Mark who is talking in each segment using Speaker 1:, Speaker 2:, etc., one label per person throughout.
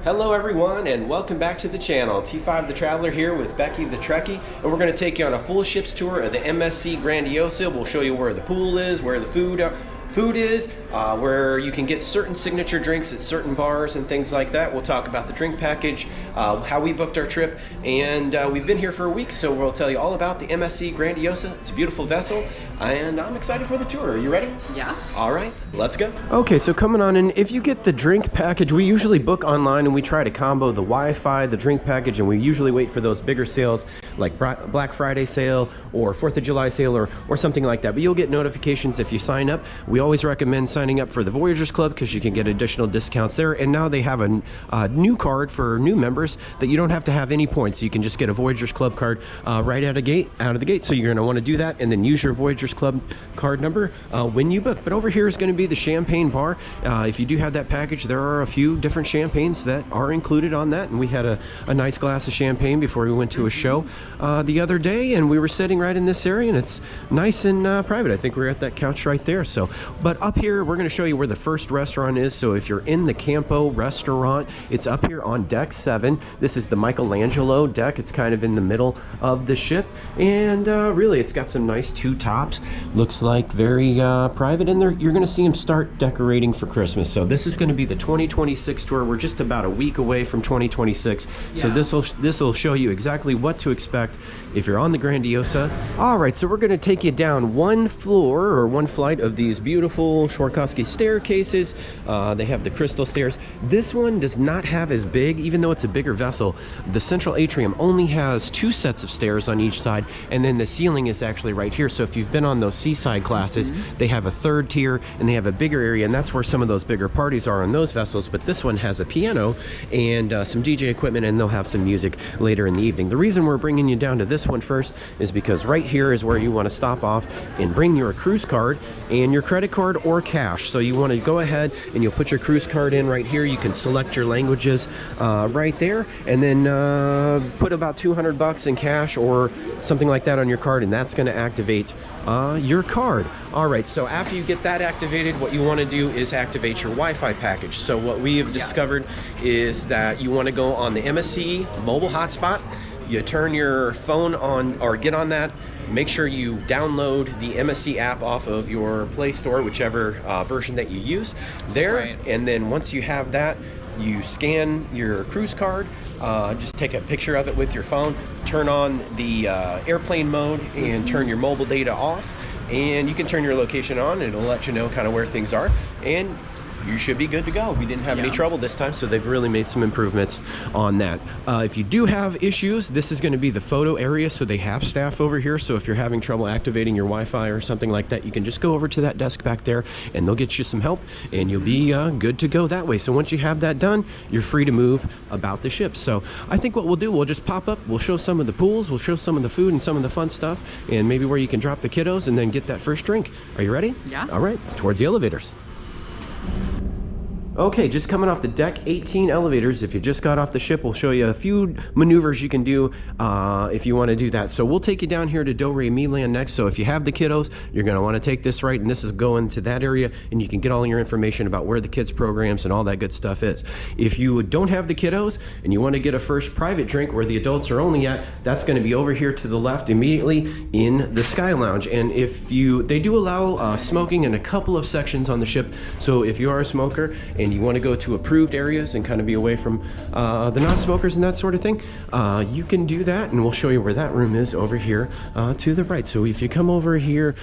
Speaker 1: Hello everyone and welcome back to the channel. T5 the Traveler here with Becky the Trekkie, and we're going to take you on a full ship's tour of the MSC Grandiosa. We'll show you where the pool is, where the food is, where you can get certain signature drinks at certain bars and things like that. We'll talk about the drink package, how we booked our trip, and we've been here for a week, so we'll tell you all about the MSC Grandiosa. It's a beautiful vessel, and I'm excited for the tour. Are you ready?
Speaker 2: Yeah.
Speaker 1: All right, let's go. Okay, so coming on in, if you get the drink package, we usually book online and we try to combo the Wi-Fi, the drink package, and we usually wait for those bigger sales like Black Friday sale or 4th of July sale or something like that. But you'll get notifications if you sign up. We always recommend signing up for the Voyagers Club because you can get additional discounts there. And now they have a new card for new members that you don't have to have any points. You can just get a Voyagers Club card right out of the gate. So you're going to want to do that and then use your Voyagers Club card number when you book. But over here is going to be the champagne bar. If you do have that package, there are a few different champagnes that are included on that. And we had a nice glass of champagne before we went to a show the other day, and we were sitting right in this area, and it's nice and private. I think we're at that couch right there. So, but up here, we're going to show you where the first restaurant is. So if you're in the Campo restaurant, it's up here on deck 7. This is the Michelangelo deck. It's kind of in the middle of the ship, and really, it's got some nice two tops. Looks like very private in there. You're going to see them start decorating for Christmas. So this is going to be the 2026 tour. We're just about a week away from 2026. Yeah. So this will show you exactly what to expect if you're on the Grandiosa. All right, so we're going to take you down one floor or one flight of these beautiful Swarovski staircases. They have the crystal stairs. This one does not have as big, even though it's a bigger vessel. The central atrium only has 2 sets of stairs on each side, and then the ceiling is actually right here. So if you've been on those seaside classes, they have a 3rd tier and they have a bigger area, and that's where some of those bigger parties are on those vessels. But this one has a piano and some DJ equipment, and they'll have some music later in the evening. The reason we're bringing you down to this one first is because right here is where you want to stop off and bring your cruise card and your credit card or cash. So you want to go ahead and you'll put your cruise card in right here. You can select your languages right there, and then put about $200 in cash or something like that on your card, and that's going to activate your card. All right, so after you get that activated, what you want to do is activate your Wi-Fi package. So what we have discovered is that you want to go on the MSC mobile hotspot. You turn your phone on or get on that. Make sure you download the MSC app off of your Play Store, whichever version that you use there. Right. And then once you have that, you scan your cruise card, just take a picture of it with your phone, turn on the airplane mode and turn your mobile data off, and you can turn your location on and it'll let you know kind of where things are, and you should be good to go. We didn't have any trouble this time, so they've really made some improvements on that. If you do have issues, this is going to be the photo area, so they have staff over here. So if you're having trouble activating your Wi-Fi or something like that, you can just go over to that desk back there and they'll get you some help, and you'll be good to go that way. So once you have that done, you're free to move about the ship. So I think what we'll do, we'll just pop up, we'll show some of the pools, we'll show some of the food and some of the fun stuff, and maybe where you can drop the kiddos and then get that first drink. Are you ready? Yeah. All right, towards the elevators. Okay, just coming off the deck 18 elevators. If you just got off the ship, we'll show you a few maneuvers you can do if you want to do that. So we'll take you down here to Do Re Mi Land next. So if you have the kiddos, you're going to want to take this right, and this is going to that area, and you can get all your information about where the kids programs and all that good stuff is. If you don't have the kiddos and you want to get a first private drink where the adults are only at, that's going to be over here to the left immediately in the Sky Lounge. And if they do allow smoking in a couple of sections on the ship. So if you are a smoker and you want to go to approved areas and kind of be away from the non-smokers and that sort of thing, you can do that, and we'll show you where that room is over here to the right. So if you come over here,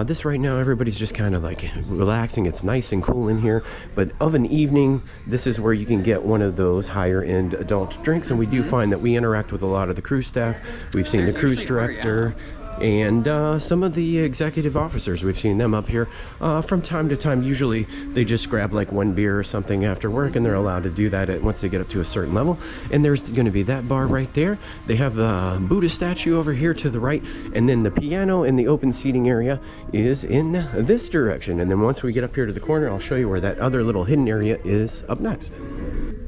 Speaker 1: this right now, everybody's just kind of like relaxing. It's nice and cool in here, but of an evening, this is where you can get one of those higher end adult drinks. And we do find that we interact with a lot of the cruise staff. We've seen the cruise director and some of the executive officers. We've seen them up here from time to time. Usually they just grab like one beer or something after work, and they're allowed to do that once they get up to a certain level. And there's going to be that bar right there. They have the Buddha statue over here to the right, and then the piano and the open seating area is in this direction. And then once we get up here to the corner, I'll show you where that other little hidden area is up next.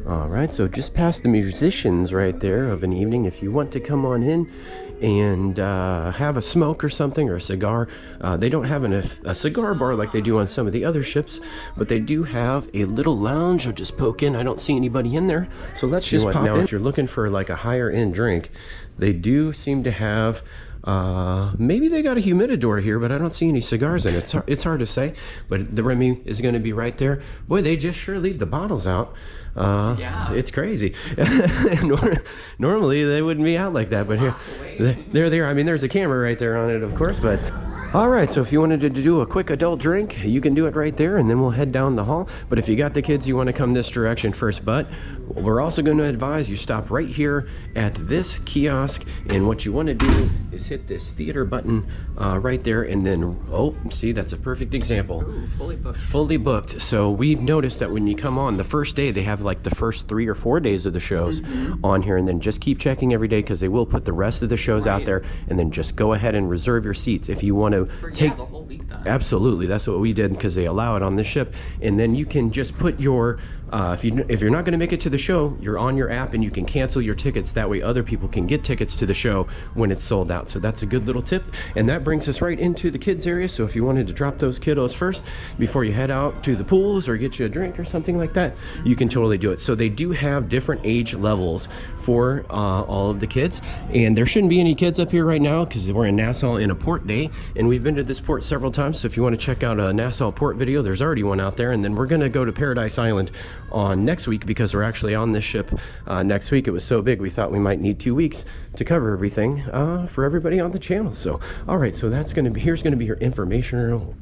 Speaker 1: All right, so just past the musicians right there of an evening, if you want to come on in and have a smoke or something, or a cigar. They don't have a cigar bar like they do on some of the other ships, but they do have a little lounge. I'll just poke in. I don't see anybody in there, so let's just pop in. If you're looking for like a higher end drink, they do seem to have maybe they got a humidor here, but I don't see any cigars in it. It's hard to say, but the Remy is going to be right there. Boy, they just sure leave the bottles out. Yeah, it's crazy. Normally they wouldn't be out like that, but here they're there. I mean, there's a camera right there on it, of course, but all right, so if you wanted to do a quick adult drink, you can do it right there, and then we'll head down the hall. But if you got the kids, you want to come this direction first. But we're also going to advise you stop right here at this kiosk, and what you want to do is hit this theater button right there, and then, oh, see, that's a perfect example.
Speaker 2: Ooh, fully booked.
Speaker 1: Fully booked. So we've noticed that when you come on the first day, they have like the first 3 or 4 days of the shows on here, and then just keep checking every day, because they will put the rest of the shows out there, and then just go ahead and reserve your seats if you want to take
Speaker 2: the whole week then.
Speaker 1: Absolutely, that's what we did, because they allow it on this ship. And then you can just put your if you're not going to make it to the show, you're on your app and you can cancel your tickets. That way other people can get tickets to the show when it's sold out. So that's a good little tip. And that brings us right into the kids area. So if you wanted to drop those kiddos first before you head out to the pools or get you a drink or something like that, you can totally do it. So they do have different age levels for all of the kids, and there shouldn't be any kids up here right now because we're in Nassau in a port day, and we've been to this port several times. So if you want to check out a Nassau port video, there's already one out there. And then we're going to go to Paradise Island on next week, because we're actually on this ship next week. It was so big we thought we might need 2 weeks to cover everything for everybody on the channel. So all right, so that's going to be, here's going to be your informational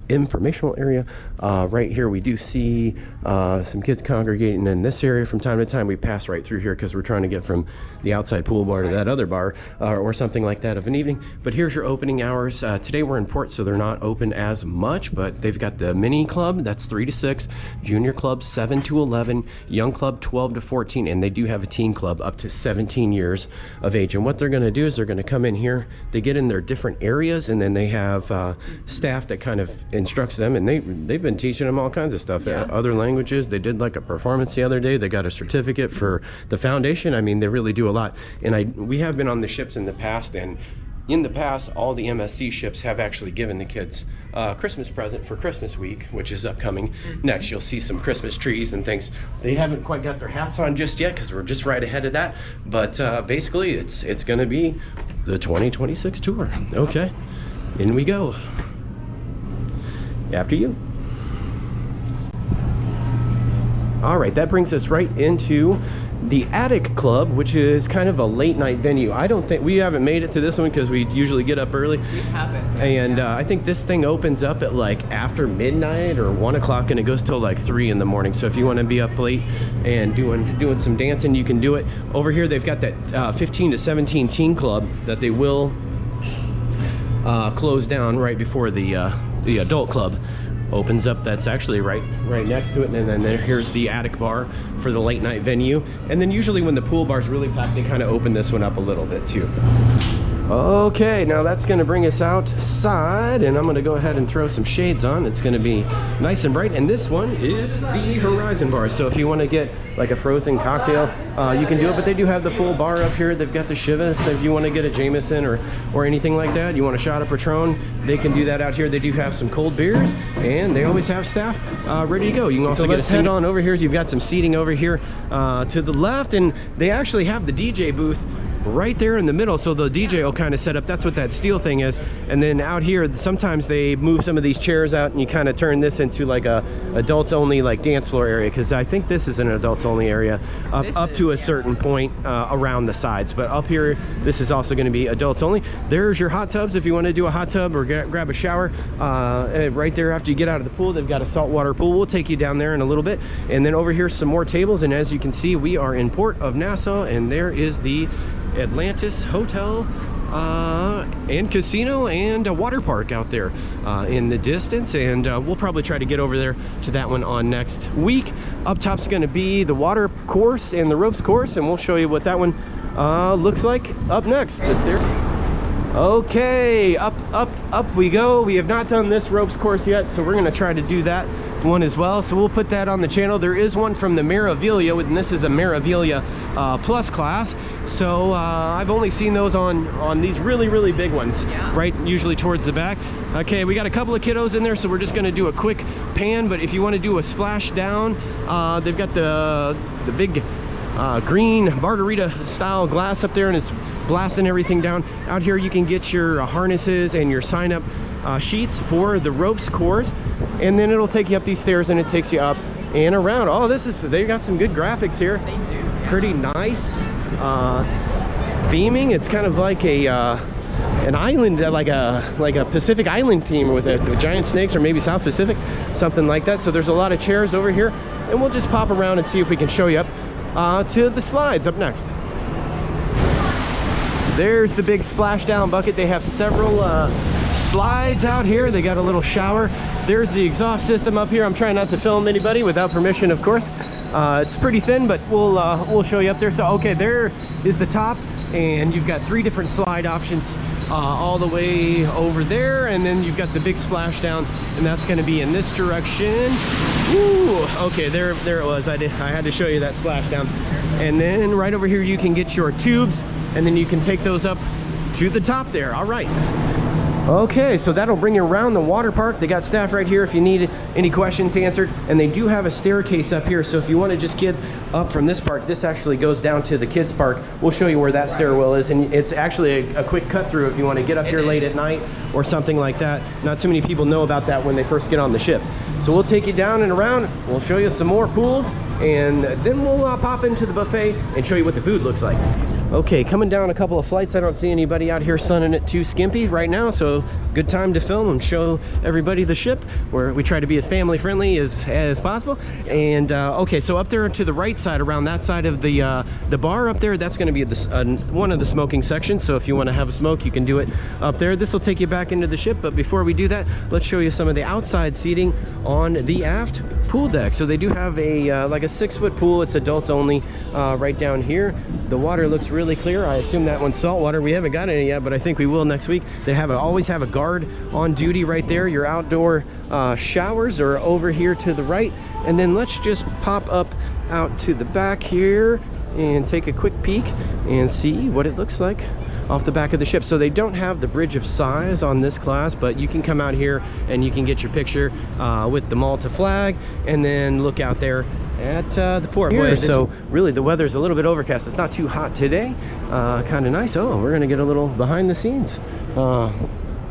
Speaker 1: area. Right here we do see some kids congregating in this area from time to time. We pass right through here because we're trying to get from the outside pool bar to that other bar or something like that of an evening. But here's your opening hours. Today we're in port, so they're not open as much, but they've got the mini club, that's 3 to 6, junior club 7 to 11, young club 12 to 14, and they do have a teen club up to 17 years of age. And what they're going to do is they're going to come in here, they get in their different areas, and then they have staff that kind of instructs them, and they've been teaching them all kinds of stuff. Other languages. They did like a performance the other day. They got a certificate for the foundation. I mean, they really do a lot. And we have been on the ships in the past, and in the past, all the MSC ships have actually given the kids a Christmas present for Christmas week, which is upcoming next. You'll see some Christmas trees and things. They haven't quite got their hats on just yet because we're just right ahead of that. But basically, it's going to be the 2026 tour. Okay, in we go. After you. All right, that brings us right into the Attic Club, which is kind of a late night venue. I don't think we haven't made it to this one because we usually get up early.
Speaker 2: We haven't.
Speaker 1: And I think this thing opens up at like after midnight or 1 o'clock, and it goes till like 3 in the morning. So if you want to be up late and doing some dancing, you can do it. Over here, they've got that 15 to 17 teen club that they will close down right before the adult club opens up. That's actually right next to it. And then here's the Attic bar for the late night venue. And then usually when the pool bar's really packed, they kind of open this one up a little bit too. Okay, now that's going to bring us outside, and I'm going to go ahead and throw some shades on. It's going to be nice and bright, and this one is the Horizon bar. So if you want to get like a frozen cocktail, you can do it, but they do have the full bar up here. They've got the Chivas. So if you want to get a Jameson or anything like that, you want a shot of Patron, they can do that out here. They do have some cold beers, and they always have staff ready to go. You can also get a head on over here. You've got some seating over here to the left, and they actually have the DJ booth right there in the middle, so the DJ will kind of set up. That's what that steel thing is. And then out here, sometimes they move some of these chairs out, and you kind of turn this into like a adults only like dance floor area, because I think this is an adults only area up to a certain point around the sides. But up here, this is also going to be adults only. There's your hot tubs if you want to do a hot tub or grab a shower. Right there after you get out of the pool, they've got a saltwater pool. We'll take you down there in a little bit. And then over here, some more tables. And as you can see, we are in Port of Nassau, and there is the Atlantis Hotel and casino and a water park out there in the distance, and we'll probably try to get over there to that one on next week. Up top's going to be the water course and the ropes course, and we'll show you what that one looks like up next. Okay, up we go. We have not done this ropes course yet, so we're going to try to do that one as well, so we'll put that on the channel. There is one from the Meraviglia, and this is a Meraviglia Plus class. So I've only seen those on these really big ones, right, usually towards the back. Okay, we got a couple of kiddos in there, so we're just going to do a quick pan. But if you want to do a splash down, they've got the big green margarita style glass up there, and it's blasting everything down. Out here you can get your harnesses and your sign up sheets for the ropes course, and then it'll take you up these stairs and it takes you up and around. Oh, they got some good graphics here. They do, yeah. Pretty nice theming. It's kind of like a an island, like a Pacific Island theme with giant snakes, or maybe South Pacific, something like that. So there's a lot of chairs over here, and we'll just pop around and see if we can show you up to the slides up next. There's the big splashdown bucket. They have several slides out here. They got a little shower. There's the exhaust system up here. I'm trying not to film anybody without permission, of course. It's pretty thin, but we'll show you up there. So okay, there is the top, and you've got 3 different slide options all the way over there, and then you've got the big splashdown, and that's going to be in this direction. Ooh, okay, there it was. I had to show you that splashdown. And then right over here you can get your tubes, and then you can take those up to the top there. All right. Okay, so that'll bring you around the water park. They got staff right here if you need any questions answered, and they do have a staircase up here. So if you want to just get up from this park, this actually goes down to the kids park. We'll show you where that stairwell is, and it's actually a quick cut through if you want to get up here late at night or something like that. Not too many people know about that when they first get on the ship. So we'll take you down and around. We'll show you some more pools, and then we'll pop into the buffet and show you what the food looks like. Okay, coming down a couple of flights. I don't see anybody out here sunning it too skimpy right now, so good time to film and show everybody the ship, where we try to be as family friendly as possible. And okay, so up there to the right side, around that side of the bar up there, that's going to be one of the smoking sections. So if you want to have a smoke, you can do it up there. This will take you back into the ship, but before we do that, let's show you some of the outside seating on the aft pool deck. So they do have a like a 6-foot pool. It's adults only right down here. The water looks really clear. I assume that one's salt water. We haven't got any yet, but I think we will next week. They always have a guard on duty right there. Your outdoor showers are over here to the right. And then let's just pop up out to the back here and take a quick peek and see what it looks like off the back of the ship. So they don't have the bridge of size on this class, but you can come out here and you can get your picture with the Malta flag, and then look out there at the port here. So really the weather's a little bit overcast. It's not too hot today. Kind of nice. Oh, we're gonna get a little behind the scenes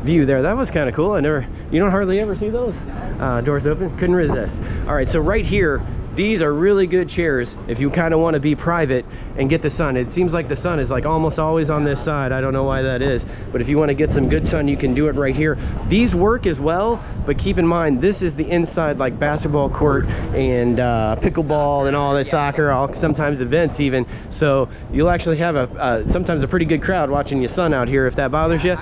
Speaker 1: view there. That was kind of cool. You don't hardly ever see those doors open. Couldn't resist. All right, so right here, these are really good chairs if you kind of want to be private and get the sun. It seems like the sun is like almost always on this side. I don't know why that is, but if you want to get some good sun, you can do it right here. These work as well, but keep in mind, this is the inside, like basketball court and pickleball and all that, soccer, sometimes events even. So you'll actually have sometimes a pretty good crowd watching your sun out here if that bothers you.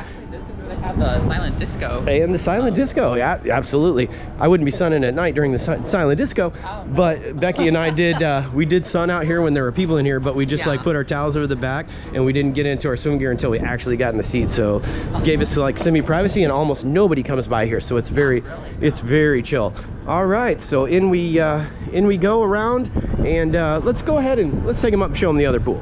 Speaker 2: Have the silent disco.
Speaker 1: And the silent disco, yeah, absolutely. I wouldn't be sunning at night during the silent disco, but Becky and I we did sun out here when there were people in here, but we just like put our towels over the back, and we didn't get into our swim gear until we actually got in the seat. So gave us like semi-privacy, and almost nobody comes by here, so it's very chill. All right, so in we go around, and let's go ahead and let's take them up and show them the other pool.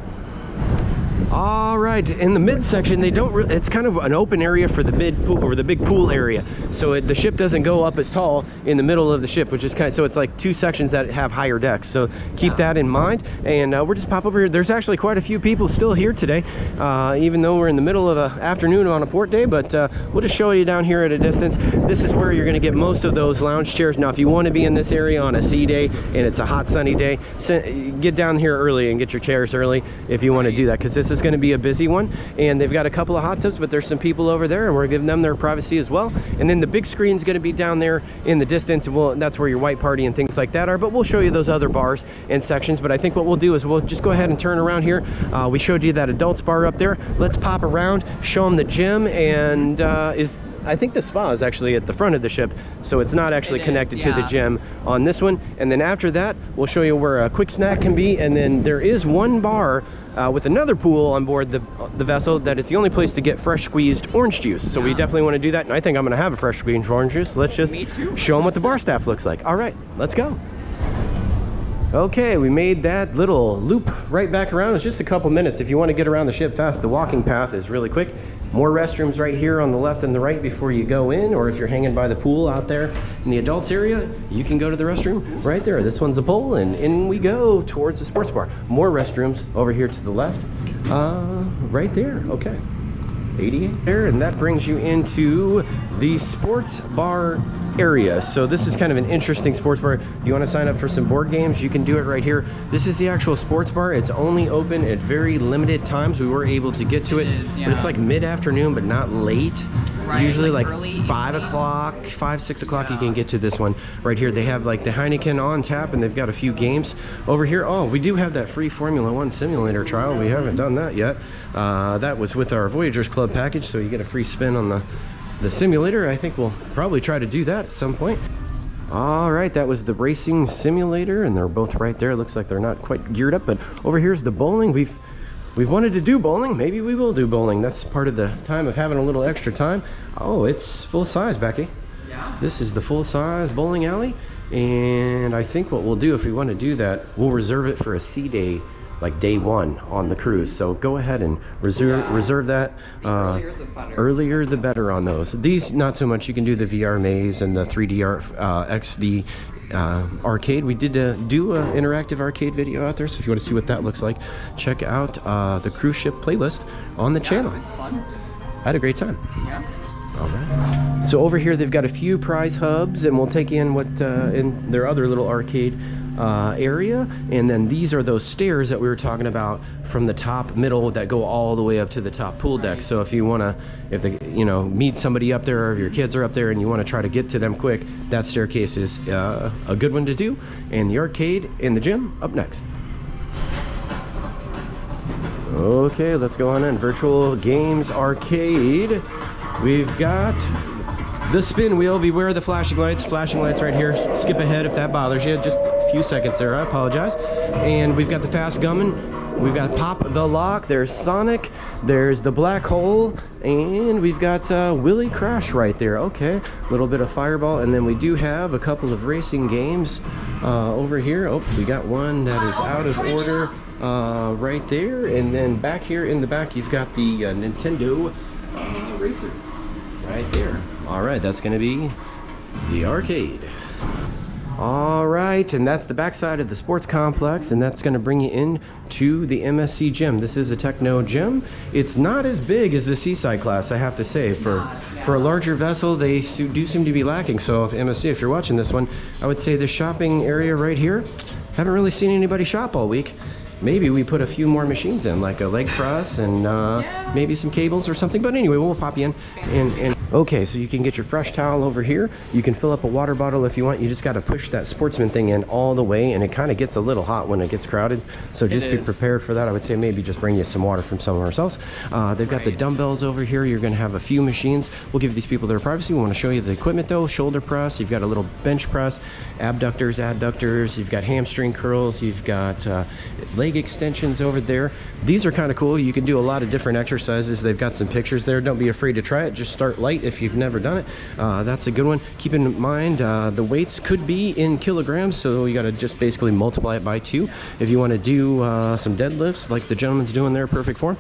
Speaker 1: All right, in the midsection, it's kind of an open area for the mid pool, or the big pool area. So the ship doesn't go up as tall in the middle of the ship, which is so it's like 2 sections that have higher decks. So keep that in mind. And we'll just pop over here. There's actually quite a few people still here today, even though we're in the middle of an afternoon on a port day, but we'll just show you down here at a distance. This is where you're gonna get most of those lounge chairs. Now, if you wanna be in this area on a sea day and it's a hot sunny day, get down here early and get your chairs early if you wanna do that, because this is going to be a busy one, and they've got a couple of hot tubs, but there's some people over there, and we're giving them their privacy as well. And then the big screen's going to be down there in the distance, and that's where your white party and things like that are, but we'll show you those other bars and sections. But I think what we'll do is we'll just go ahead and turn around here. We showed you that adults bar up there. Let's pop around, show them the gym, and I think the spa is actually at the front of the ship, so it's not actually connected to the gym on this one. And then after that, we'll show you where a quick snack can be. And then there is one bar with another pool on board the vessel that is the only place to get fresh squeezed orange juice. So we definitely want to do that. And I think I'm going to have a fresh squeezed orange juice. Let's just show them what the bar staff looks like. All right, let's go. Okay, we made that little loop right back around. It's just a couple minutes. If you want to get around the ship fast, the walking path is really quick. More restrooms right here on the left and the right before you go in, or if you're hanging by the pool out there in the adults area, you can go to the restroom right there. This one's a pool, and in we go towards the sports bar. More restrooms over here to the left, right there. Okay, 88 there, and that brings you into the sports bar area. So this is kind of an interesting sports bar. If you want to sign up for some board games, you can do it right here. This is the actual sports bar. It's only open at very limited times. We were able to get to it, but it's like mid-afternoon, but not late. Usually like 5 o'clock, 5, 6 o'clock, you can get to this one right here. They have like the Heineken on tap, and they've got a few games over here. Oh, we do have that free Formula 1 simulator trial. We haven't done that yet. That was with our Voyagers Club package, so you get a free spin on the simulator. I think we'll probably try to do that at some point. All right, that was the racing simulator, and they're both right there. It looks like they're not quite geared up, but over here's the bowling. We've wanted to do bowling. Maybe we will do bowling. That's part of the time of having a little extra time. Oh, it's full size, Becky. Yeah. This is the full size bowling alley, and I think what we'll do if we want to do that, we'll reserve it for a sea day, like day one on the cruise. So go ahead and reserve that. Earlier the better on those. These not so much. You can do the VR maze and the 3D XD arcade. We did do an interactive arcade video out there, so if you want to see what that looks like, check out the cruise ship playlist on the channel. It was fun. I had a great time. Yeah. All right. So over here they've got a few prize hubs, and we'll take you in what in their other little arcade area, and then these are those stairs that we were talking about from the top middle that go all the way up to the top pool deck. So if you want to, meet somebody up there, or if your kids are up there and you want to try to get to them quick, that staircase is a good one to do. And the arcade and the gym up next. Okay, let's go on in. Virtual Games Arcade. We've got the spin wheel. Beware of the flashing lights. Flashing lights right here. Skip ahead if that bothers you. Just a few seconds there. I apologize. And we've got the fast gummin'. We've got Pop the Lock. There's Sonic. There's the Black Hole. And we've got Willy Crash right there. Okay. A little bit of Fireball. And then we do have a couple of racing games over here. Oh, we got one that is out of order right there. And then back here in the back, you've got the Nintendo Racer. Right there. All right, that's going to be the arcade. All right, and that's the backside of the sports complex, and that's going to bring you in to the MSC gym. This is a techno gym. It's not as big as the Seaside class, I have to say. For a larger vessel, they do seem to be lacking. So if MSC, if you're watching this one, I would say the shopping area right here, haven't really seen anybody shop all week. Maybe we put a few more machines in, like a leg press and maybe some cables or something. But anyway, we'll pop you in. And okay, so you can get your fresh towel over here. You can fill up a water bottle if you want. You just got to push that sportsman thing in all the way, and it kind of gets a little hot when it gets crowded. So just be prepared for that. I would say maybe just bring you some water from somewhere else. They've got the dumbbells over here. You're going to have a few machines. We'll give these people their privacy. We want to show you the equipment though. Shoulder press. You've got a little bench press, abductors, adductors. You've got hamstring curls. You've got leg extensions over there. These are kind of cool. You can do a lot of different exercises. They've got some pictures there. Don't be afraid to try it. Just start light if you've never done it. That's a good one. Keep in mind the weights could be in kilograms, so you got to just basically multiply it by 2. If you want to do some deadlifts like the gentleman's doing there, perfect form,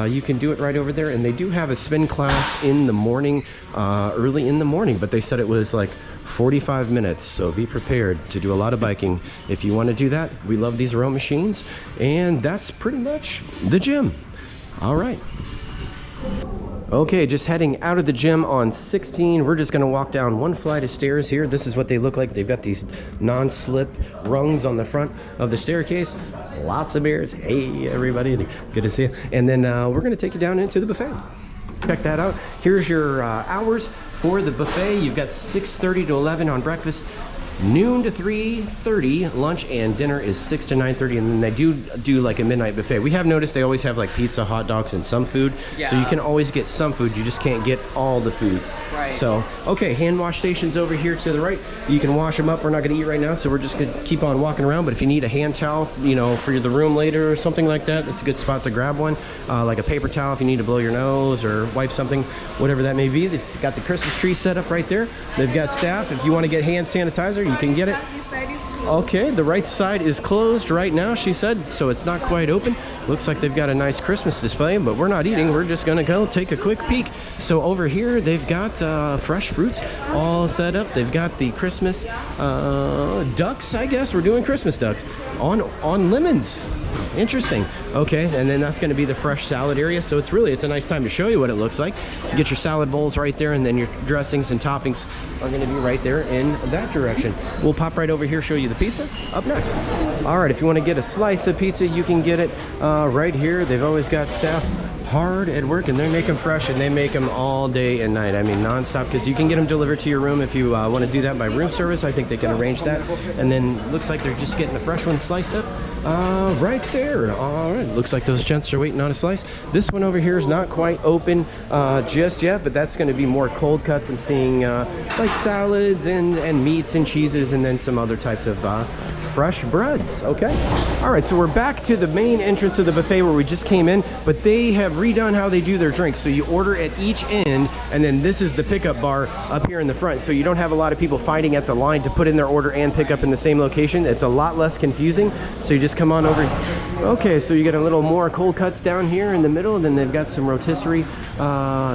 Speaker 1: you can do it right over there. And they do have a spin class in the morning, early in the morning, but they said it was like 45 minutes, so be prepared to do a lot of biking if you want to do that. We love these row machines, and that's pretty much the gym. All right. Okay, just heading out of the gym on 16. We're just going to walk down one flight of stairs here. This is what they look like. They've got these non-slip rungs on the front of the staircase. Lots of beers. Hey, everybody. Good to see you. And then we're going to take you down into the buffet. Check that out. Here's your hours for the buffet. You've got 6:30 to 11 on breakfast, noon to 3:30. Lunch and dinner is 6 to 9:30, and then they do like a midnight buffet. We have noticed they always have like pizza, hot dogs, and some food. So you can always get some food. You just can't get all the foods.
Speaker 2: Right.
Speaker 1: So, okay, hand wash stations over here to the right. You can wash them up. We're not going to eat right now, so we're just going to keep on walking around. But if you need a hand towel, you know, for the room later or something like that, it's a good spot to grab one. Like a paper towel if you need to blow your nose or wipe something, whatever that may be. They've got the Christmas tree set up right there. They've got staff. If you want to get hand sanitizer, you can get it. Okay, the right side is closed right now, she said, so it's not quite open. Looks like they've got a nice Christmas display, but we're not eating. We're just gonna go take a quick peek. So over here, they've got fresh fruits all set up. They've got the Christmas ducks, I guess. We're doing Christmas ducks on lemons. Interesting. Okay, and then that's going to be the fresh salad area. So it's a nice time to show you what it looks like. You get your salad bowls right there, and then your dressings and toppings are going to be right there in that direction. We'll pop right over here, show you the pizza up next. All right, if you want to get a slice of pizza, you can get it right here. They've always got staff hard at work, and they make them fresh, and they make them all day and night. I mean, non-stop, because you can get them delivered to your room if you want to do that by room service. I think they can arrange that. And then looks like they're just getting the fresh one sliced up right there. All right, looks like those gents are waiting on a slice. This one over here is not quite open just yet, but that's going to be more cold cuts. I'm seeing like salads and meats and cheeses, and then some other types of fresh breads. Okay, all right, so we're back to the main entrance of the buffet where we just came in, but they have redone how they do their drinks. So you order at each end, and then this is the pickup bar up here in the front, so you don't have a lot of people fighting at the line to put in their order and pick up in the same location. It's a lot less confusing, so you just come on over. Okay, so you get a little more cold cuts down here in the middle, and then they've got some rotisserie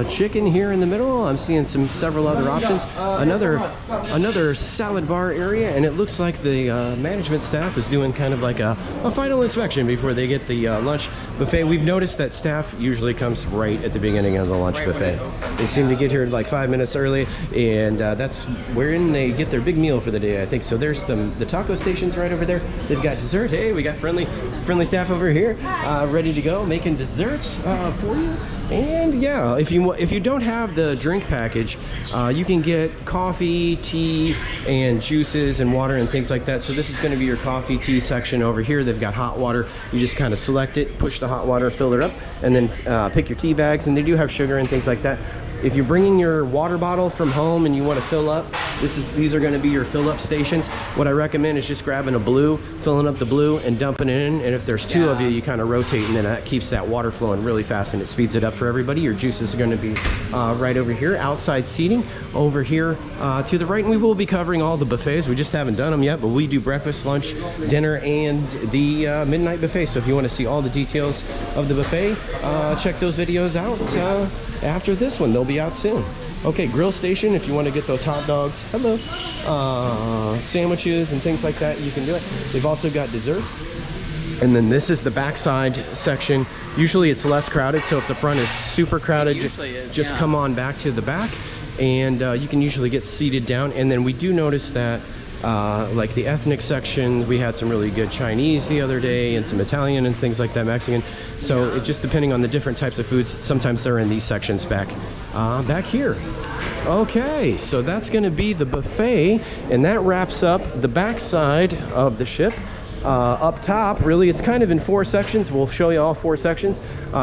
Speaker 1: chicken here in the middle. I'm seeing several other options. Another salad bar area, and it looks like the management staff is doing kind of like a final inspection before they get the lunch buffet. We've noticed that staff usually comes right at the beginning of the lunch buffet. They seem to get here like 5 minutes early, and that's wherein they get their big meal for the day, I think. So there's the taco stations right over there. They've got dessert. Hey, we got friendly staff over here ready to go, making desserts for you. And yeah, if you don't have the drink package, you can get coffee, tea, and juices and water and things like that. So this is going to be your coffee, tea section over here. They've got hot water. You just kind of select it, push the hot water, fill it up, and then pick your tea bags. And they do have sugar and things like that. If you're bringing your water bottle from home and you want to fill up, these are going to be your fill up stations. What I recommend is just grabbing a blue, filling up the blue, and dumping it in. And if there's two of you, you kind of rotate, and then that keeps that water flowing really fast, and it speeds it up for everybody. Your juices are going to be right over here. Outside seating over here to the right, and we will be covering all the buffets. We just haven't done them yet, but we do breakfast, lunch, dinner, and the midnight buffet. So if you want to see all the details of the buffet, check those videos out after this one. They'll be out soon. Okay, grill station, if you want to get those hot dogs, hello, sandwiches and things like that, you can do it. They've also got desserts. And then this is the backside section. Usually it's less crowded, so if the front is super crowded, just come on back to the back, and you can usually get seated down. And then we do notice that like the ethnic section, we had some really good Chinese the other day, and some Italian and things like that, Mexican. So it just depending on the different types of foods, sometimes they're in these sections back here. Okay, so that's going to be the buffet, and that wraps up the backside of the ship. Up top, really, it's kind of in 4 sections. We'll show you all 4 sections.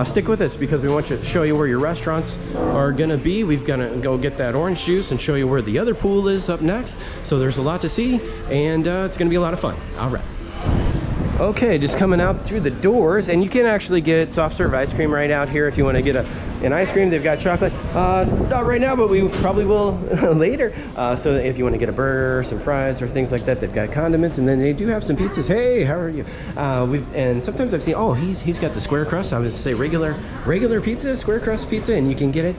Speaker 1: Stick with us because we want to show you where your restaurants are going to be. We've got to go get that orange juice and show you where the other pool is up next. So there's a lot to see, and it's going to be a lot of fun. All right. Okay, just coming out through the doors, and you can actually get soft serve ice cream right out here if you want to get an ice cream. They've got chocolate, not right now, but we probably will later. So if you want to get a burger, some fries, or things like that, they've got condiments, and then they do have some pizzas. Hey, how are you? And sometimes I've seen, oh, he's got the square crust. I was gonna say regular pizza, square crust pizza, and you can get it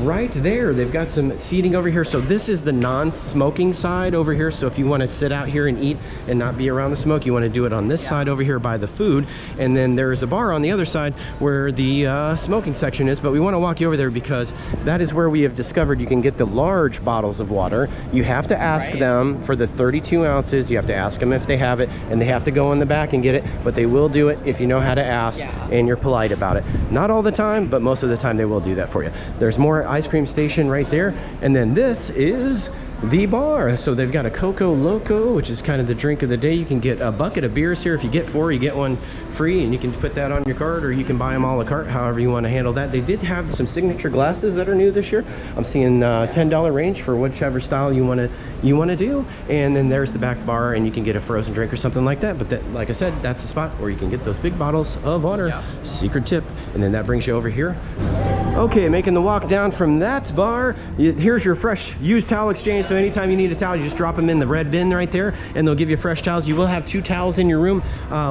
Speaker 1: right there. They've got some seating over here. So this is the non-smoking side over here. So if you want to sit out here and eat and not be around the smoke, you want to do it on this side over here by the food. And then there's a bar on the other side where the smoking section is, but we want to walk you over there because that is where we have discovered you can get the large bottles of water. You have to ask them for the 32 ounces. You have to ask them if they have it, and they have to go in the back and get it, but they will do it if you know how to ask and you're polite about it. Not all the time, but most of the time they will do that for you. There's more ice cream station right there, and then this is the bar. So they've got a Coco Loco, which is kind of the drink of the day. You can get a bucket of beers here. If you get 4, you get 1 free, and you can put that on your cart, or you can buy them a la carte, however you want to handle that. They did have some signature glasses that are new this year. I'm seeing $10 range for whichever style you want to do. And then there's the back bar, and you can get a frozen drink or something like that. But that, like I said, that's the spot where you can get those big bottles of water.
Speaker 2: Yeah.
Speaker 1: Secret tip. And then that brings you over here. Okay, making the walk down from that bar, here's your fresh used towel exchange. So anytime you need a towel, you just drop them in the red bin right there, and they'll give you fresh towels. You will have 2 towels in your room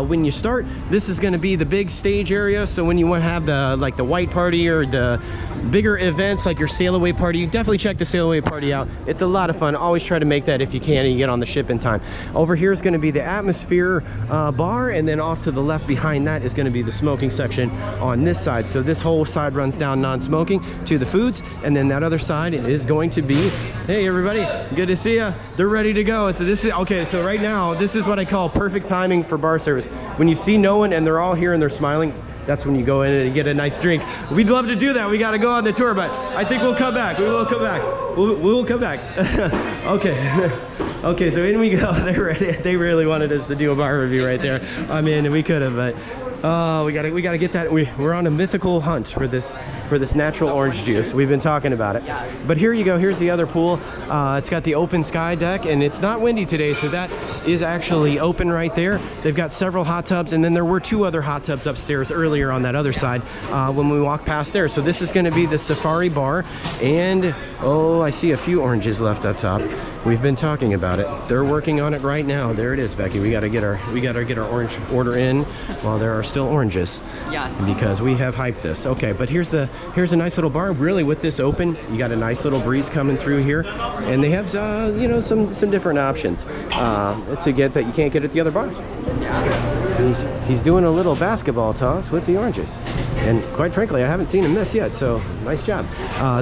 Speaker 1: when you start. This is going to be the big stage area, so when you want to have the white party or the bigger events like your sail away party, you definitely check the sail away party out. It's a lot of fun. Always try to make that if you can and you get on the ship in time. Over here is going to be the atmosphere bar, and then off to the left behind that is going to be the smoking section on this side. So this whole side runs down non-smoking to the foods, and then that other side is going to be, hey everybody, good to see you. They're ready to go. Okay, so right now this is what I call perfect timing for bar service. When you see no one and they're all here and they're smiling, that's when you go in and get a nice drink. We'd love to do that. We got to go on the tour, but I think we'll come back. We will come back. We'll come back. Okay. Okay, so in we go. They're ready. They really wanted us to do a bar review right there. I mean, we could have, but we gotta get that. We're on a mythical hunt for this natural orange juice. We've been talking about it. But here you go. Here's the other pool. It's got the open sky deck, and it's not windy today, so that is actually open right there. They've got several hot tubs, and then there were 2 other hot tubs upstairs earlier on that other side when we walked past there. So this is going to be the safari bar, and oh, I see a few oranges left up top. We've been talking about it. They're working on it right now. There it is, Becky. We gotta get our orange order in while there are still oranges.
Speaker 2: Yes.
Speaker 1: Because we have hyped this. Okay, but here's a nice little bar. Really, with this open, you got a nice little breeze coming through here, and they have you know, some different options to get that you can't get at the other bars.
Speaker 2: Yeah.
Speaker 1: He's doing a little basketball toss with the oranges, and quite frankly, I haven't seen him miss yet. So nice job.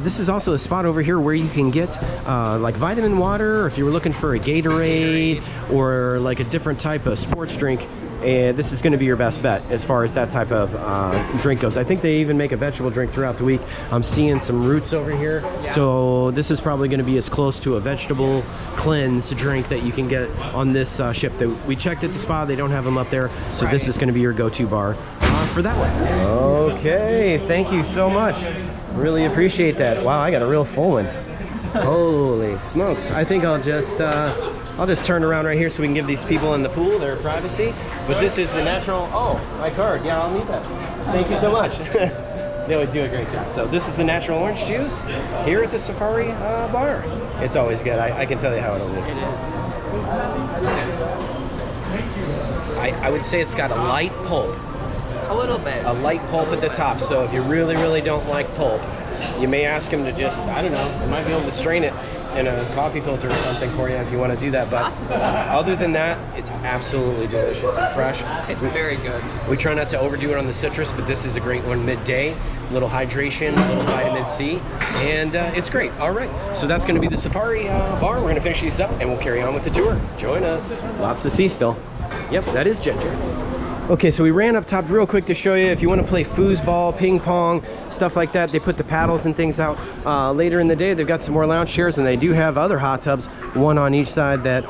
Speaker 1: This is also a spot over here where you can get like vitamin water, or if you were looking for a Gatorade or like a different type of sports drink. And this is going to be your best bet as far as that type of drink goes. I think they even make a vegetable drink throughout the week. I'm seeing some roots over here.
Speaker 2: Yeah.
Speaker 1: So this is probably going to be as close to a vegetable cleanse drink that you can get on this ship. We checked at the spa. They don't have them up there. So this is going to be your go-to bar for that one. Okay. Thank you so much. Really appreciate that. Wow, I got a real full one. Holy smokes. I think I'll just turn around right here so we can give these people in the pool their privacy. But this is the natural, oh, my card. Yeah, I'll need that. Thank you so much. They always do a great job. So this is the natural orange juice here at the Safari bar. It's always good. I can tell you how it'll be.
Speaker 2: It is.
Speaker 1: I would say it's got a light pulp.
Speaker 2: A little bit.
Speaker 1: A light pulp at the top. So if you really, really don't like pulp, you may ask him to just, I don't know, they might be able to strain it in a coffee filter or something for you if you want to do that. But other than that, it's absolutely delicious and fresh.
Speaker 2: It's very good.
Speaker 1: We try not to overdo it on the citrus, but this is a great one midday. A little hydration, a little vitamin C, and it's great. All right, so that's going to be the Safari bar. We're going to finish these up, and we'll carry on with the tour. Join us. Lots to see still. Yep, that is Ginger. Okay, so we ran up top real quick to show you if you want to play foosball, ping pong, stuff like that. They put the paddles and things out later in the day. They've got some more lounge chairs, and they do have other hot tubs, one on each side that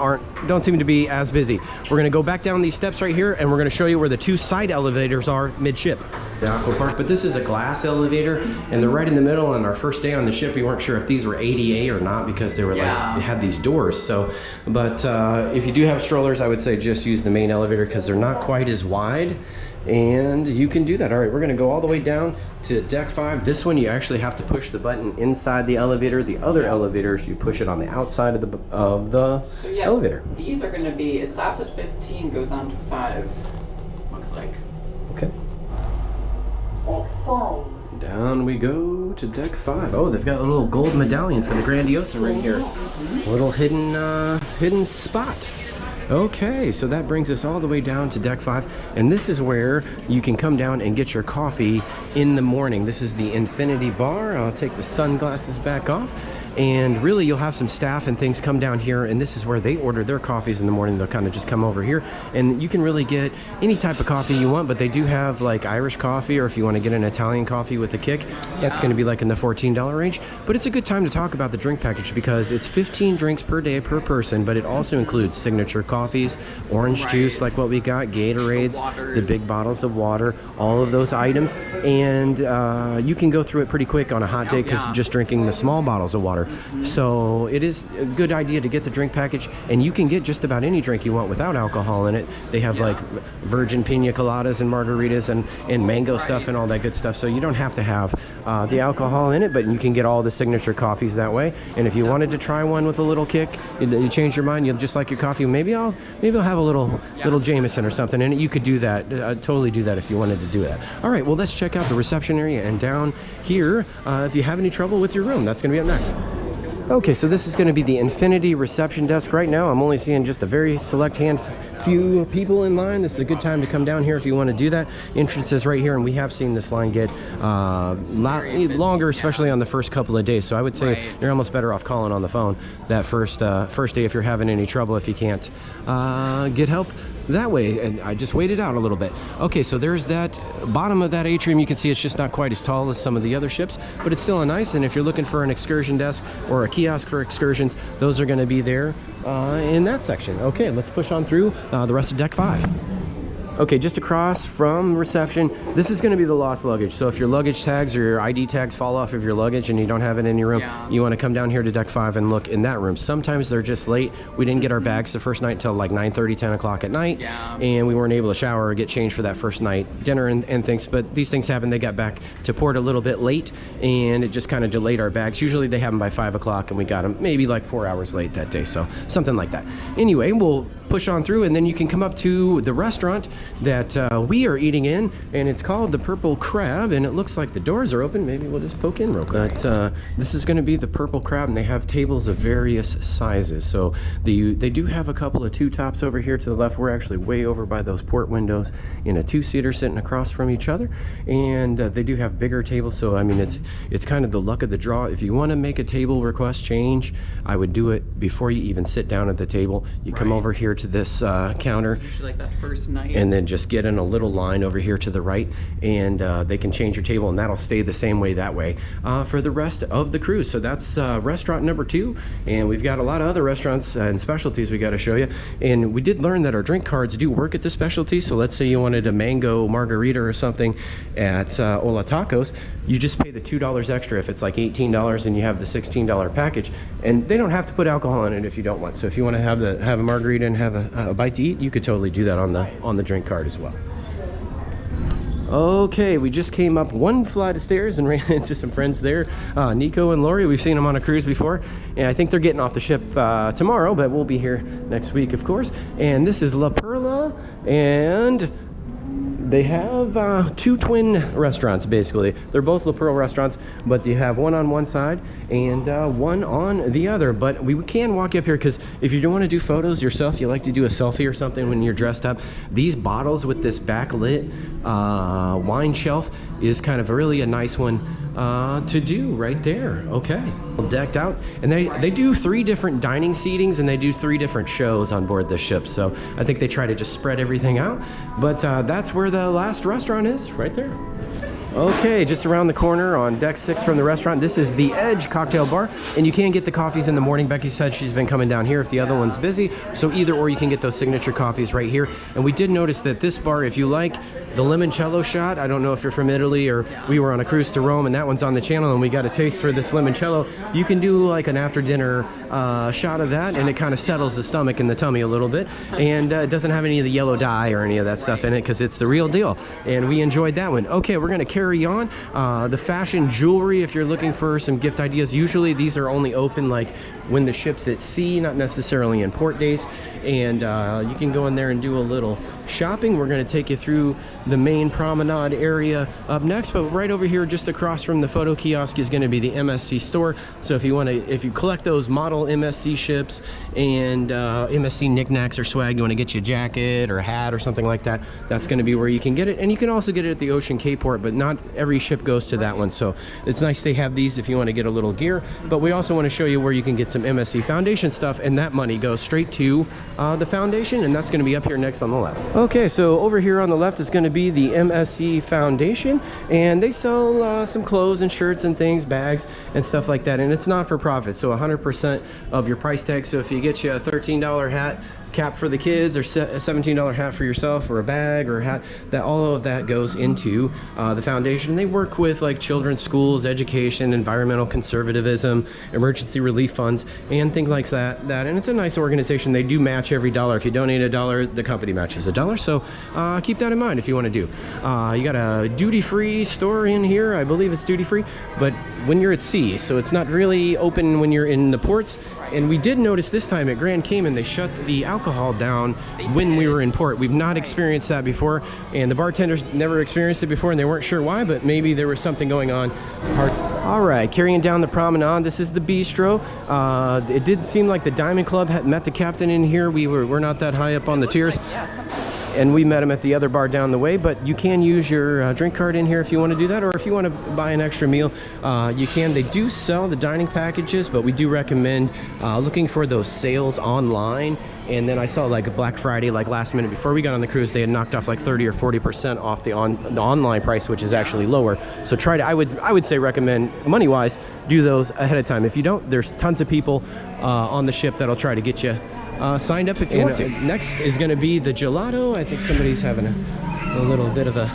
Speaker 1: don't seem to be as busy. We're going to go back down these steps right here, and we're going to show you where the 2 side elevators are midship. The Aqua Park, but this is a glass elevator, and they're right in the middle. On our first day on the ship, we weren't sure if these were ADA or not because they were like, they had these doors. So, but if you do have strollers, I would say just use the main elevator because they're not quite as wide, and you can do that. All right, we're gonna go all the way down to deck 5. This one you actually have to push the button inside the elevator. The other elevators you push it on the outside of the elevator.
Speaker 2: These are going to be, it stops at 15, goes on to 5, looks like.
Speaker 1: Okay. Down we go to deck 5. Oh, they've got a little gold medallion for the Grandiosa right here. A little hidden spot. Okay, so that brings us all the way down to deck 5, and this is where you can come down and get your coffee in the morning. This is the Infinity Bar. I'll take the sunglasses back off, and really you'll have some staff and things come down here, and this is where they order their coffees in the morning. They'll kind of just come over here, and you can really get any type of coffee you want, but they do have like Irish coffee, or if you want to get an Italian coffee with a kick, that's going to be like in the $14 range. But it's a good time to talk about the drink package because it's 15 drinks per day per person, but it also includes signature coffees, orange juice like what we got, Gatorades, the big bottles of water, all of those items, and you can go through it pretty quick on a hot day because just drinking the small bottles of water. So it is a good idea to get the drink package, and you can get just about any drink you want without alcohol in it. They have like virgin pina coladas and margaritas and mango stuff and all that good stuff, so you don't have to have the alcohol in it, but you can get all the signature coffees that way. And if you wanted to try one with a little kick, you change your mind, you'll just like your coffee, maybe I'll have a little Jameson or something, and you could do that, totally do that if you wanted to do that. All right, well, let's check out the reception area, and down here, if you have any trouble with your room, that's going to be up next. Okay, so this is going to be the Infinity reception desk. Right now I'm only seeing just a very select few people in line. This is a good time to come down here if you want to do that. Entrance is right here, and we have seen this line get longer, especially on the first couple of days. So I would say you're almost better off calling on the phone that first day if you're having any trouble, if you can't get help that way. And I just waited out a little bit. Okay, so there's that bottom of that atrium. You can see it's just not quite as tall as some of the other ships, but it's still a nice. And if you're looking for an excursion desk or a kiosk for excursions, those are going to be there in that section. Okay, let's push on through the rest of deck 5. Okay, just across from reception, this is going to be the lost luggage. So if your luggage tags or your ID tags fall off of your luggage and you don't have it in your room, you want to come down here to deck 5 and look in that room. Sometimes they're just late. We didn't get our bags the first night until like 9:30, 10 o'clock at night, and we weren't able to shower or get changed for that first night dinner and things. But these things happen. They got back to port a little bit late, and it just kind of delayed our bags. Usually they have them by 5 o'clock, and we got them maybe like 4 hours late that day, so something like that. Anyway, we'll push on through, and then you can come up to the restaurant that we are eating in, and it's called the Purple Crab, and it looks like the doors are open. Maybe we'll just poke in real quick. But this is going to be the Purple Crab, and they have tables of various sizes. So they do have a couple of two-tops over here to the left. We're actually way over by those port windows in a two-seater sitting across from each other, and they do have bigger tables. So I mean, it's kind of the luck of the draw. If you want to make a table request change, I would do it before you even sit down at the table. You come over here to this counter,
Speaker 2: usually like that first night,
Speaker 1: and then just get in a little line over here to the right, and they can change your table, and that'll stay the same way that way for the rest of the cruise. So that's restaurant number 2, and we've got a lot of other restaurants and specialties we got to show you. And we did learn that our drink cards do work at the specialty. So let's say you wanted a mango margarita or something at Ola Tacos, you just pay the $2 extra if it's like $18 and you have the $16 package, and they don't have to put alcohol in it if you don't want. So if you want to have a margarita and have a bite to eat, you could totally do that on the drink card as well. Okay, we just came up one flight of stairs and ran into some friends there. Nico and Lori, we've seen them on a cruise before, and I think they're getting off the ship tomorrow, but we'll be here next week, of course. And this is La Perla, and they have 2 twin restaurants, basically. They're both La Perla restaurants, but you have one on one side and one on the other. But we can walk up here, because if you don't want to do photos yourself, you like to do a selfie or something when you're dressed up, these bottles with this backlit wine shelf is kind of really a nice one to do right there. Okay, decked out, and they do 3 different dining seatings, and they do 3 different shows on board the ship. So I think they try to just spread everything out, but that's where the last restaurant is, right there. Okay, just around the corner on deck 6 from the restaurant, this is the Edge Cocktail Bar, and you can get the coffees in the morning. Becky said she's been coming down here if the other one's busy, so either or you can get those signature coffees right here. And we did notice that this bar, if you like the limoncello shot, I don't know if you're from Italy, or we were on a cruise to Rome and that one's on the channel and we got a taste for this limoncello, you can do like an after dinner shot of that, and it kind of settles the stomach and the tummy a little bit, and it doesn't have any of the yellow dye or any of that stuff in it, because it's the real deal, and we enjoyed that one. Okay, we're gonna carry on the fashion jewelry. If you're looking for some gift ideas, usually these are only open like when the ship's at sea, not necessarily in port days, and you can go in there and do a little shopping. We're going to take you through the main promenade area up next, but right over here just across from the photo kiosk is going to be the MSC store. So if you collect those model MSC ships and MSC knickknacks or swag, you want to get you a jacket or a hat or something like that, that's going to be where you can get it. And you can also get it at the Ocean Cape Port, but not not every ship goes to that one. So it's nice they have these if you want to get a little gear. But we also want to show you where you can get some MSC Foundation stuff, and that money goes straight to the foundation, and that's going to be up here next on the left. Okay, so over here on the left is going to be the MSC Foundation, and they sell some clothes and shirts and things, bags and stuff like that, and it's not for profit, so 100% of your price tag. So if you get you a $13 hat cap for the kids, or a $17 hat for yourself, or a bag or a hat, that all of that goes into the foundation. They work with like children's schools, education, environmental conservatism, emergency relief funds, and things like that. And it's a nice organization. They do match every dollar. If you donate $1, the company matches $1. So keep that in mind if you want to do. You got a duty-free store in here. I believe it's duty-free, but when you're at sea, so it's not really open when you're in the ports. And we did notice this time at Grand Cayman, they shut the alcohol down when we were in port. We've not experienced that before, and the bartenders never experienced it before, and they weren't sure why, but maybe there was something going on. All right, carrying down the promenade, this is the bistro. It did seem like the Diamond Club had met the captain in here. We're not that high up on the tiers. And we met him at the other bar down the way, but you can use your drink card in here if you want to do that, or if you want to buy an extra meal, you can. They do sell the dining packages, but we do recommend looking for those sales online. And then I saw like a Black Friday, like last minute before we got on the cruise, they had knocked off like 30 or 40% off the online price, which is actually lower. So try to, I would say recommend money-wise, do those ahead of time. If you don't, there's tons of people on the ship that'll try to get you signed up if you want to. Next is going to be the gelato. I think somebody's having a little bit of a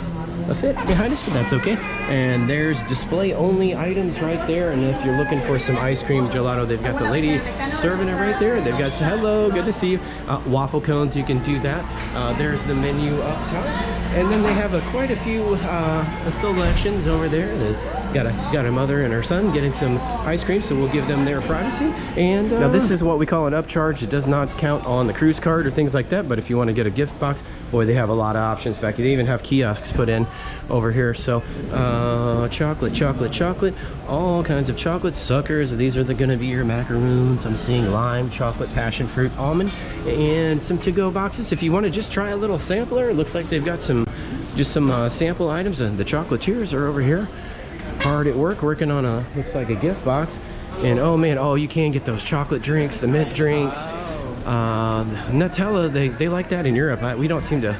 Speaker 1: fit behind us, but that's okay. And there's display only items right there, and if you're looking for some ice cream gelato, they've got the lady serving it right there. They've got hello, good to see you, waffle cones, you can do that. There's the menu up top, and then they have quite a few selections over there. Got a mother and her son getting some ice cream, so we'll give them their privacy. And now this is what we call an upcharge. It does not count on the cruise card or things like that, but if you want to get a gift box, boy, they have a lot of options back here. They even have kiosks put in over here. So chocolate, all kinds of chocolate suckers. These are going to be your macaroons. I'm seeing lime, chocolate, passion fruit, almond, and some to-go boxes. If you want to just try a little sampler, it looks like they've got some sample items, and the chocolatiers are over here hard at work working on looks like a gift box. And oh man, you can get those chocolate drinks, the mint drinks, Nutella. They like that in Europe. We don't seem to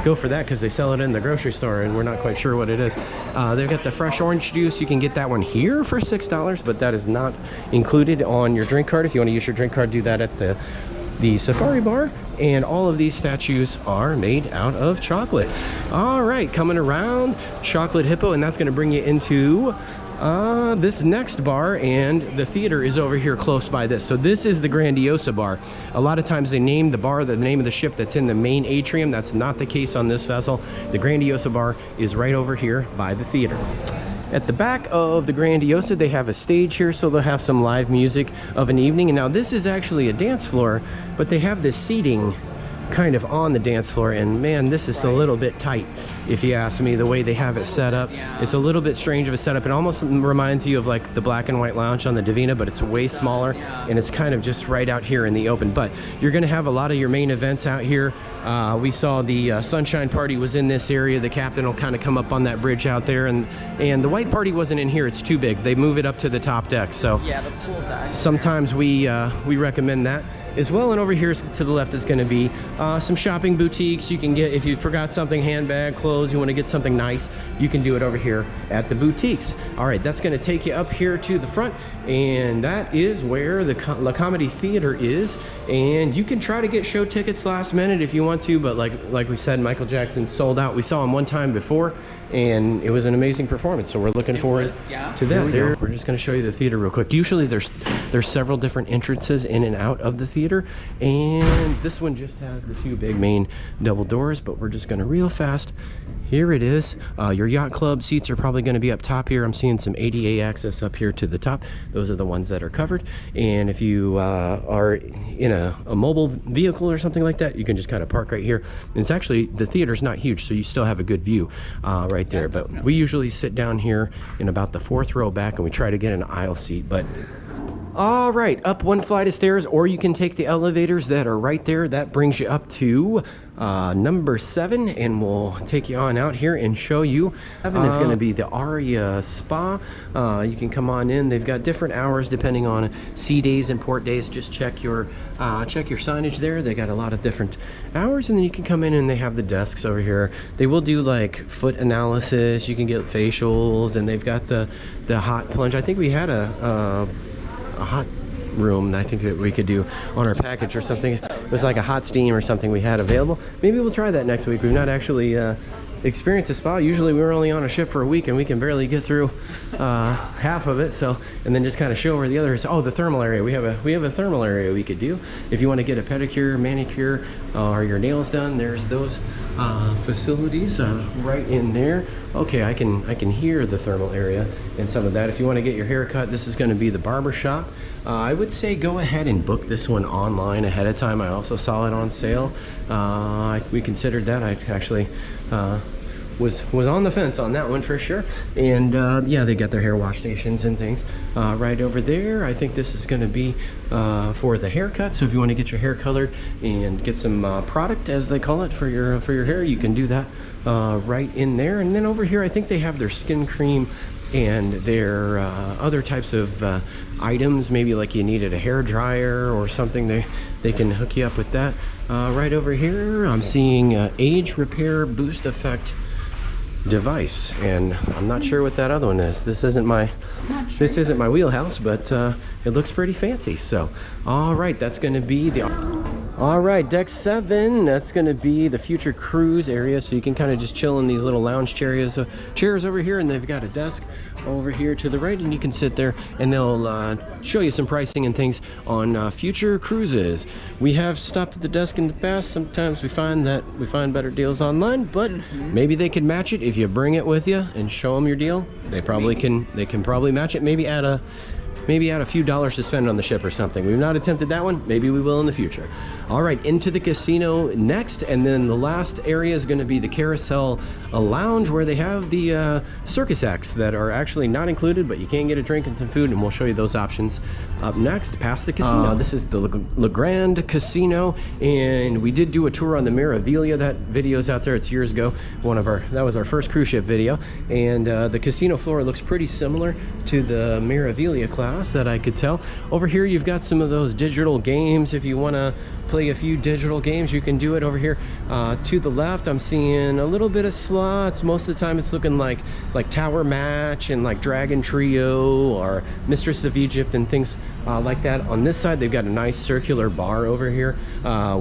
Speaker 1: go for that because they sell it in the grocery store and we're not quite sure what it is. They've got the fresh orange juice. You can get that one here for $6, but that is not included on your drink card. If you want to use your drink card, do that at the safari bar. And all of these statues are made out of chocolate. All right, coming around, Chocolate Hippo, and that's going to bring you into this next bar, and the theater is over here close by this. So this is the Grandiosa bar. A lot of times they name the bar the name of the ship that's in the main atrium. That's not the case on this vessel. The Grandiosa bar is right over here by the theater. At the back of the Grandiosa, they have a stage here, so they'll have some live music of an evening. And now this is actually a dance floor, but they have this seating kind of on the dance floor, and man, this is a little bit tight if you ask me, the way they have it set up. It's a little bit strange of a setup. It almost reminds you of like the Black and White Lounge on the Divina, but it's way smaller, and it's kind of just right out here in the open. But you're going to have a lot of your main events out here. We saw the Sunshine Party was in this area. The captain will kind of come up on that bridge out there, and the White Party wasn't in here. It's too big. They move it up to the top deck. So yeah, the pool deck. Sometimes we recommend that as well. And over here to the left is going to be some shopping boutiques. You can get, if you forgot something, handbag, clothes, you want to get something nice, you can do it over here at the boutiques. All right, that's going to take you up here to the front, and that is where the La Comedy Theater is. And you can try to get show tickets last minute if you want to, but like we said, Michael Jackson sold out. We saw him one time before, and it was an amazing performance, so we're looking forward to that. We're just going to show you the theater real quick. Usually there's several different entrances in and out of the theater, and this one just has the two big main double doors, but we're just going to real fast. Here it is. Your yacht club seats are probably going to be up top here. I'm seeing some ADA access up here to the top. Those are the ones that are covered, and if you are in a mobile vehicle or something like that, you can just kind of park right here. And it's actually, the theater's not huge, so you still have a good view right there. But we usually sit down here in about the 4th row back, and we try to get an aisle seat. But All right, up one flight of stairs, or you can take the elevators that are right there. That brings you up to number 7, and we'll take you on out here and show you. 7 is going to be the Aria Spa. You can come on in. They've got different hours depending on sea days and port days. Just check your signage there. They got a lot of different hours, and then you can come in and they have the desks over here. They will do like foot analysis. You can get facials, and they've got the hot plunge. I think we had a hot room I think that we could do on our package or something. It was like a hot steam or something we had available. Maybe we'll try that next week. We've not actually experienced a spa. Usually we're only on a ship for a week and we can barely get through half of it, so, and then just kind of show where the other is. Oh, the thermal area. We have a thermal area we could do if you want to get a pedicure, manicure, or your nails done. There's those facilities right in there. Okay, I can hear the thermal area and some of that. If you want to get your hair cut, this is going to be the barber shop. I would say go ahead and book this one online ahead of time. I also saw it on sale. We considered that. I actually was on the fence on that one for sure. And yeah, they got their hair wash stations and things right over there. I think this is going to be for the haircut. So if you want to get your hair colored and get some product, as they call it, for your hair, you can do that right in there. And then over here, I think they have their skin cream and their other types of items. Maybe like you needed a hair dryer or something, they can hook you up with that. Right over here, I'm seeing age repair boost effect device, and I'm not sure what that other one is. This isn't my wheelhouse, but it looks pretty fancy. So all right, that's going to be the all right, deck 7, that's going to be the future cruise area, so you can kind of just chill in these little lounge chairs over here, and they've got a desk over here to the right, and you can sit there and they'll show you some pricing and things on future cruises. We have stopped at the desk in the past. Sometimes we find better deals online, but maybe they could match it if you bring it with you and show them your deal. They can probably match it. Maybe add a few dollars to spend on the ship or something. We've not attempted that one. Maybe we will in the future. All right, into the casino next, and then the last area is going to be the Carousel Lounge, where they have the circus acts that are actually not included, but you can get a drink and some food, and we'll show you those options up next, past the casino. This is the Le Grand Casino, and we did do a tour on the Meraviglia. That video's out there. It's years ago. That was our first cruise ship video, and the casino floor looks pretty similar to the Meraviglia class that I could tell. Over here you've got some of those digital games. If you want to play a few digital games, you can do it over here. To the left, I'm seeing a little bit of slots. Most of the time it's looking like Tower Match and like Dragon Trio or Mistress of Egypt and things like that. On this side, they've got a nice circular bar over here.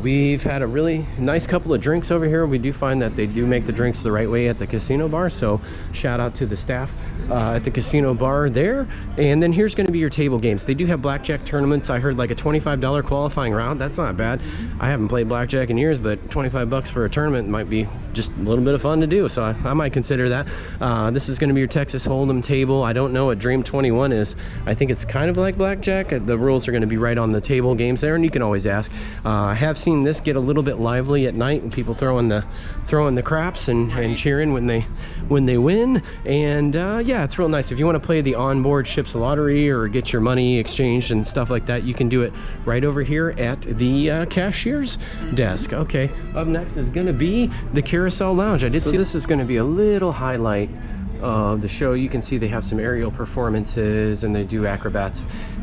Speaker 1: We've had a really nice couple of drinks over here. We do find that they do make the drinks the right way at the casino bar, so shout out to the staff at the casino bar there. And then here's going to be your table games. They do have blackjack tournaments. I heard like a $25 qualifying round. That's not bad. I haven't played blackjack in years, but 25 bucks for a tournament might be just a little bit of fun to do, so I might consider that. This is going to be your Texas Hold'em table. I don't know what Dream 21 is. I think it's kind of like blackjack. The rules are going to be right on the table games there, and you can always ask. I have seen this get a little bit lively at night when people throwing the craps and cheering when they win. And yeah, it's real nice. If you want to play the onboard ship's lottery or get your money exchanged and stuff like that, you can do it right over here at the cashier's desk. Okay, up next is going to be the Carousel Lounge. I did see this is going to be a little highlight of the show. You can see they have some aerial performances and they do acrobats,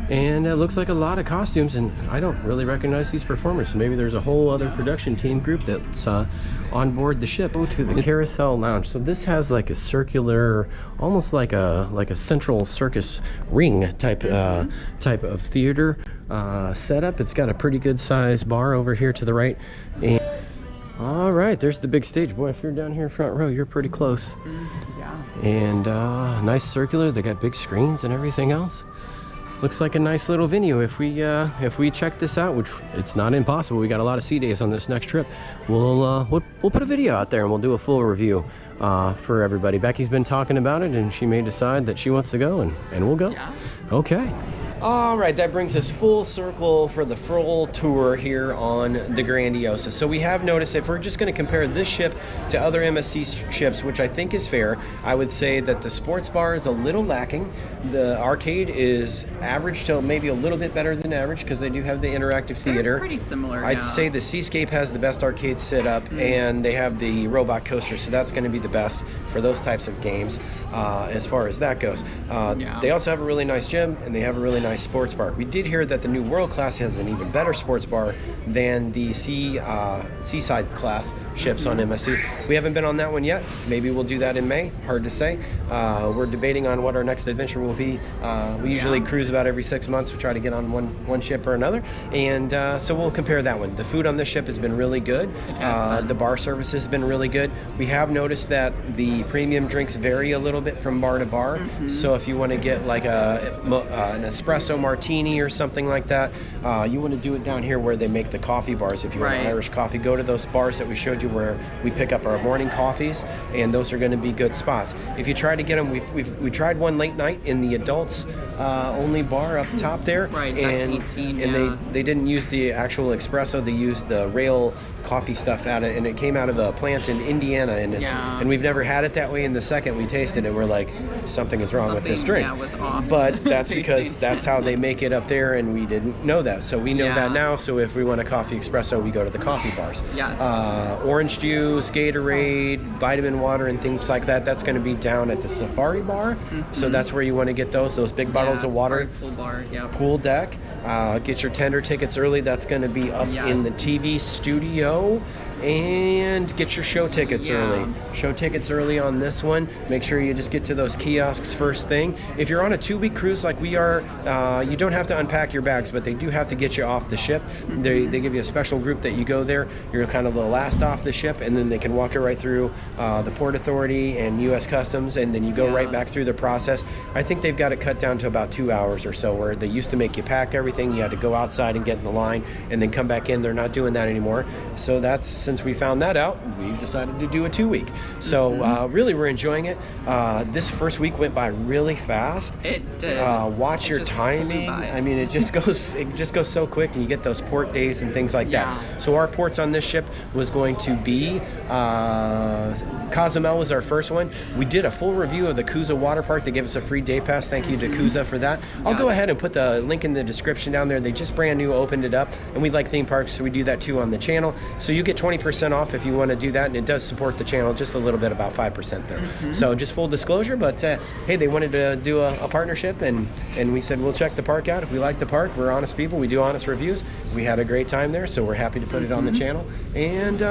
Speaker 1: and it looks like a lot of costumes, and I don't really recognize these performers, so maybe there's a whole other production team group that's on board the ship. Go to the Carousel Lounge. So this has like a circular, almost like a central circus ring type of theater setup. It's got a pretty good size bar over here to the right. And all right, there's the big stage. Boy, if you're down here front row, you're pretty close.
Speaker 2: Yeah.
Speaker 1: And nice circular. They got big screens and everything else. Looks like a nice little venue. If we check this out, which it's not impossible, we got a lot of sea days on this next trip, we'll put a video out there and we'll do a full review for everybody. Becky's been talking about it, and she may decide that she wants to go, and we'll go.
Speaker 2: Yeah.
Speaker 1: Okay. All right, that brings us full circle for the full tour here on the Grandiosa. So we have noticed, if we're just going to compare this ship to other MSC ships, which I think is fair, I would say that the sports bar is a little lacking. The arcade is average to maybe a little bit better than average because they do have the interactive theater.
Speaker 2: They're pretty similar.
Speaker 1: I'd say the Seascape has the best arcade setup, and they have the robot coaster, so that's going to be the best for those types of games as far as that goes. They also have a really nice gym, and they have a really nice sports bar. We did hear that the new World Class has an even better sports bar than the Seaside class ships on MSC. We haven't been on that one yet. Maybe we'll do that in May. Hard to say. We're debating on what our next adventure will be. We usually cruise about every 6 months. We try to get on one ship or another, and so we'll compare that one. The food on this ship has been really good. The bar service has been really good. We have noticed that the premium drinks vary a little bit from bar to bar. So if you want to get like an espresso martini or something like that, you want to do it down here where they make the coffee bars. If you want Irish coffee, go to those bars that we showed you where we pick up our morning coffees, and those are going to be good spots. If you try to get them, we tried one late night in the adults only bar up top there, and 18, and they didn't use the actual espresso. They used the rail coffee stuff out of it, and it came out of a plant in Indiana, and we've never had it that way. In the second we tasted it, we're like, something is wrong with this drink.
Speaker 2: Was off.
Speaker 1: But that's because that's how they make it up there, and we didn't know that. So we know that now. So if we want a coffee espresso, we go to the coffee bars. Orange juice, Gatorade, vitamin water, and things like that. That's going to be down at the Safari Bar. So that's where you want to get those big bottles of water.
Speaker 2: Pool bar,
Speaker 1: Pool deck. Get your tender tickets early. That's going to be up in the TV studio. And get your show tickets early. Show tickets early on this one. Make sure you just get to those kiosks first thing. If you're on a 2-week cruise like we are, you don't have to unpack your bags, but they do have to get you off the ship. They give you a special group that you go there. You're kind of the last off the ship, and then they can walk you right through the Port Authority and U.S. Customs, and then you go right back through the process. I think they've got it cut down to about 2 hours or so, where they used to make you pack everything. You had to go outside and get in the line and then come back in. They're not doing that anymore. So since we found that out, we decided to do a 2-week. So really, we're enjoying it. This first week went by really fast.
Speaker 2: It did.
Speaker 1: Watch your timing. I mean, it just goes so quick, and you get those port days and things like that. So our ports on this ship was going to be Cozumel was our first one. We did a full review of the Coosa Water Park. They gave us a free day pass. Thank you to Coosa for that. I'll go ahead and put the link in the description down there. They just brand new opened it up, and we like theme parks, so we do that too on the channel. So you get 20% off if you want to do that, and it does support the channel just a little bit, about 5% there. So just full disclosure, but hey, they wanted to do a partnership, and we said we'll check the park out. If we like the park, we're honest people, we do honest reviews. We had a great time there, so we're happy to put it on the channel, and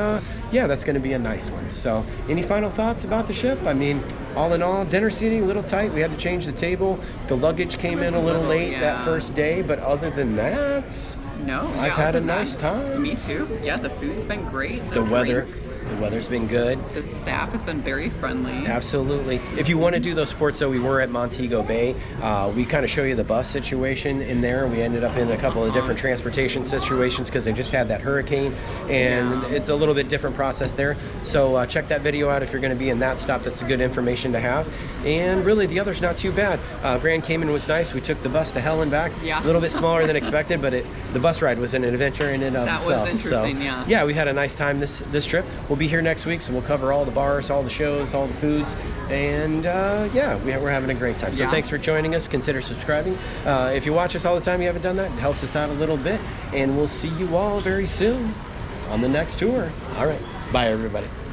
Speaker 1: yeah, that's going to be a nice one. So any final thoughts about the ship? I mean, all in all, dinner seating a little tight. We had to change the table. The luggage came in a little late that first day, but other than that, I've had a nice time.
Speaker 2: Me too. Yeah, the food's been great.
Speaker 1: The weather's been good.
Speaker 2: The staff has been very friendly.
Speaker 1: Absolutely. If you want to do those sports, though, we were at Montego Bay. We kind of show you the bus situation in there. We ended up in a couple of different transportation situations because they just had that hurricane, and it's a little bit different process there. So check that video out if you're going to be in that stop. That's good information to have. And really, the other's not too bad. Grand Cayman was nice. We took the bus to hell and back. A little bit smaller than expected, but the bus ride was an adventure in and of itself.
Speaker 2: That was interesting,
Speaker 1: yeah, we had a nice time this trip. We'll be here next week, so we'll cover all the bars, all the shows, all the foods, and yeah, we're having a great time. So thanks for joining us. Consider subscribing. If you watch us all the time, you haven't done that, it helps us out a little bit, and we'll see you all very soon on the next tour. All right, bye everybody.